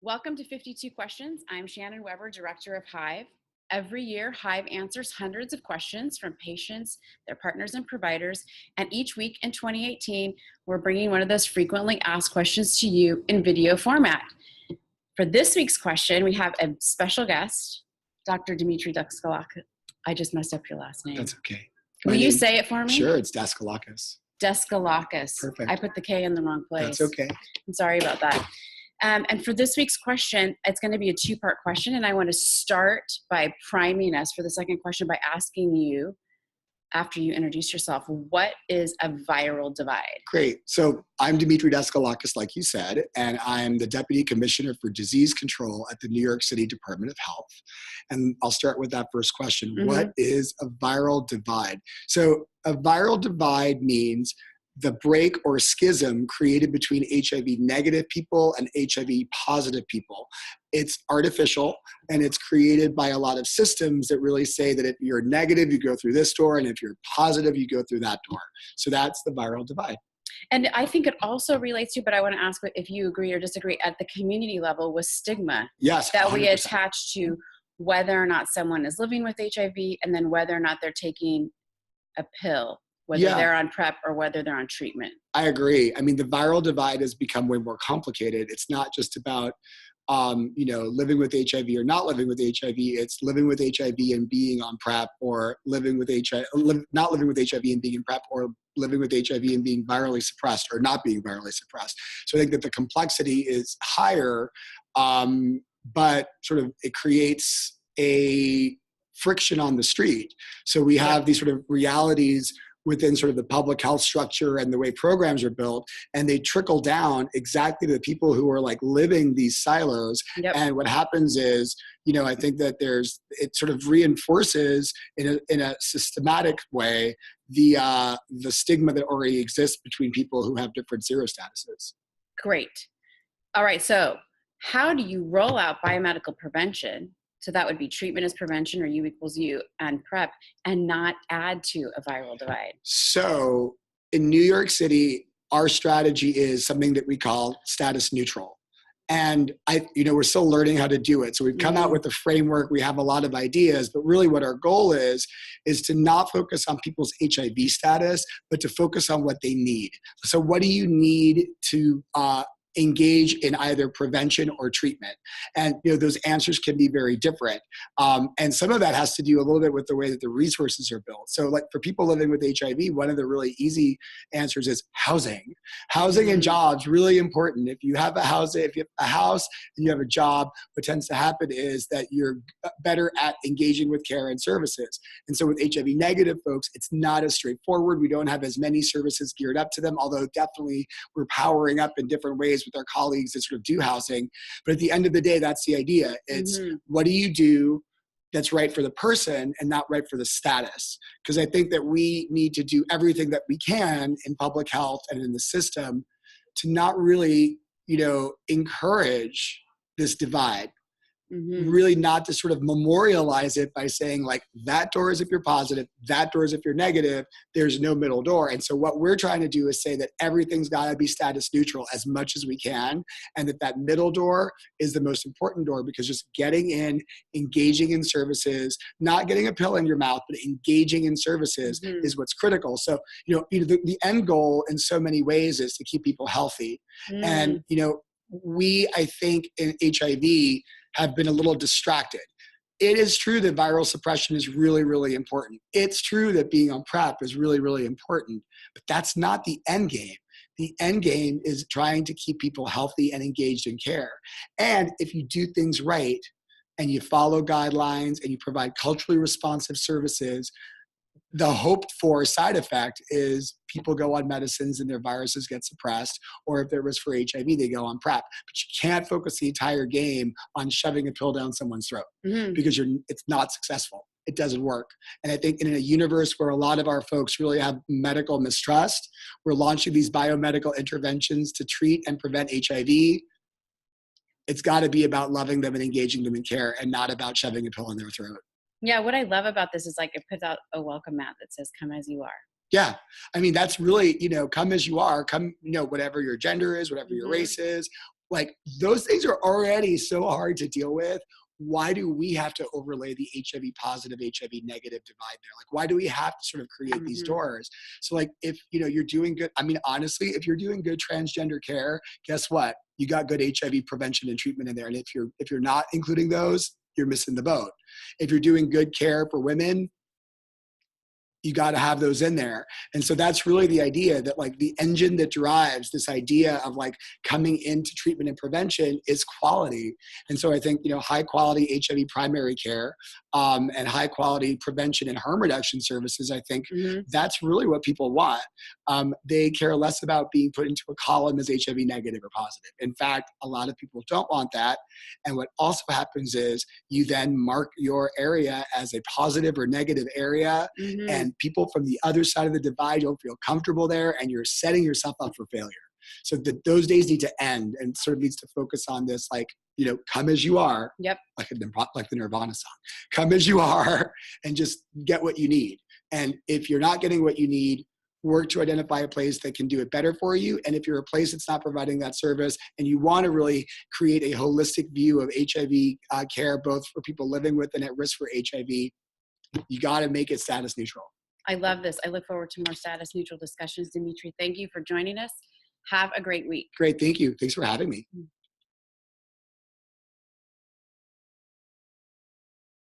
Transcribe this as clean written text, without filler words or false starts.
Welcome to 52 Questions. I'm Shannon Weber, Director of Hive. Every year, Hive answers hundreds of questions from patients, their partners, and providers. And each week in 2018, we're bringing one of those frequently asked questions to you in video format. For this week's question, we have a special guest, Dr. Dimitri Daskalakis. I just messed up your last name. That's okay. Will you say it for me? Sure, it's Daskalakis. Daskalakis. Perfect. I put the K in the wrong place. That's okay. I'm sorry about that. And for this week's question, it's going to be a two-part question. And I want to start by priming us for the second question by asking you, after you introduce yourself, what is a viral divide? Great. So I'm Dimitri Daskalakis, like you said, and I'm the Deputy Commissioner for Disease Control at the New York City Department of Health. And I'll start with that first question. Mm-hmm. What is a viral divide? So a viral divide means the break or schism created between HIV negative people and HIV positive people. It's artificial, and it's created by a lot of systems that really say that if you're negative, you go through this door, and if you're positive, you go through that door. So that's the viral divide. And I think it also relates to, but I want to ask if you agree or disagree, at the community level with stigma. Yes, that 100%. We attach to whether or not someone is living with HIV, and then whether or not they're taking a pill, whether they're on PrEP or whether they're on treatment. I agree. I mean, the viral divide has become way more complicated. It's not just about, living with HIV or not living with HIV. It's living with HIV and being on PrEP, or living with not living with HIV and being in PrEP, or living with HIV and being virally suppressed or not being virally suppressed. So I think that the complexity is higher, but sort of it creates a friction on the street. So we have these sort of realities within sort of the public health structure and the way programs are built, and they trickle down exactly to the people who are like living these silos. Yep. And what happens is, I think that it sort of reinforces in a systematic way the stigma that already exists between people who have different serostatuses. Great. All right. So how do you roll out biomedical prevention? So that would be treatment as prevention, or U equals U, and PrEP, and not add to a viral divide. So in New York City, our strategy is something that we call status neutral. And we're still learning how to do it. So we've come out with a framework. We have a lot of ideas, but really what our goal is to not focus on people's HIV status, but to focus on what they need. So what do you need to engage in either prevention or treatment? And those answers can be very different. And some of that has to do a little bit with the way that the resources are built. So like for people living with HIV, one of the really easy answers is housing. Housing and jobs, really important. If you have a house and you have a job, what tends to happen is that you're better at engaging with care and services. And so with HIV negative folks, it's not as straightforward. We don't have as many services geared up to them, although definitely we're powering up in different ways with our colleagues that sort of do housing. But at the end of the day, that's the idea. It's what do you do that's right for the person and not right for the status? Because I think that we need to do everything that we can in public health and in the system to not really, encourage this divide. Really not to sort of memorialize it by saying like that door is if you're positive, that door is if you're negative, there's no middle door. And so what we're trying to do is say that everything's got to be status neutral as much as we can, and that middle door is the most important door, because just getting in, engaging in services, not getting a pill in your mouth, but engaging in services is what's critical. So, the end goal in so many ways is to keep people healthy. And, we, I think in HIV, have been a little distracted. It is true that viral suppression is really, really important. It's true that being on PrEP is really, really important, but that's not the end game. The end game is trying to keep people healthy and engaged in care. And if you do things right and you follow guidelines and you provide culturally responsive services, the hoped for side effect is people go on medicines and their viruses get suppressed, or if there was for HIV, they go on PrEP. But you can't focus the entire game on shoving a pill down someone's throat because it's not successful. It doesn't work. And I think in a universe where a lot of our folks really have medical mistrust, we're launching these biomedical interventions to treat and prevent HIV. It's got to be about loving them and engaging them in care, and not about shoving a pill in their throat. Yeah, what I love about this is like it puts out a welcome mat that says, come as you are. Yeah. I mean, that's really, come as you are, come, whatever your gender is, whatever your race is, like those things are already so hard to deal with. Why do we have to overlay the HIV positive, HIV negative divide there? Like, why do we have to sort of create these doors? So like, if, you know, you're doing good, I mean, honestly, if you're doing good transgender care, guess what? You got good HIV prevention and treatment in there. And if you're not including those, you're missing the boat. If you're doing good care for women, you got to have those in there. And so that's really the idea, that like the engine that drives this idea of like coming into treatment and prevention is quality. And so I think, you know, high quality HIV primary care and high quality prevention and harm reduction services, I think that's really what people want. They care less about being put into a column as HIV negative or positive. In fact, a lot of people don't want that. And what also happens is you then mark your area as a positive or negative area, and people from the other side of the divide don't feel comfortable there, and you're setting yourself up for failure. So those days need to end, and sort of needs to focus on this, like, you know, come as you are, like the Nirvana song, come as you are, and just get what you need. And if you're not getting what you need, work to identify a place that can do it better for you. And if you're a place that's not providing that service, and you want to really create a holistic view of HIV care, both for people living with and at risk for HIV, you got to make it status neutral. I love this. I look forward to more status neutral discussions. Dimitri, thank you for joining us. Have a great week. Great. Thank you. Thanks for having me.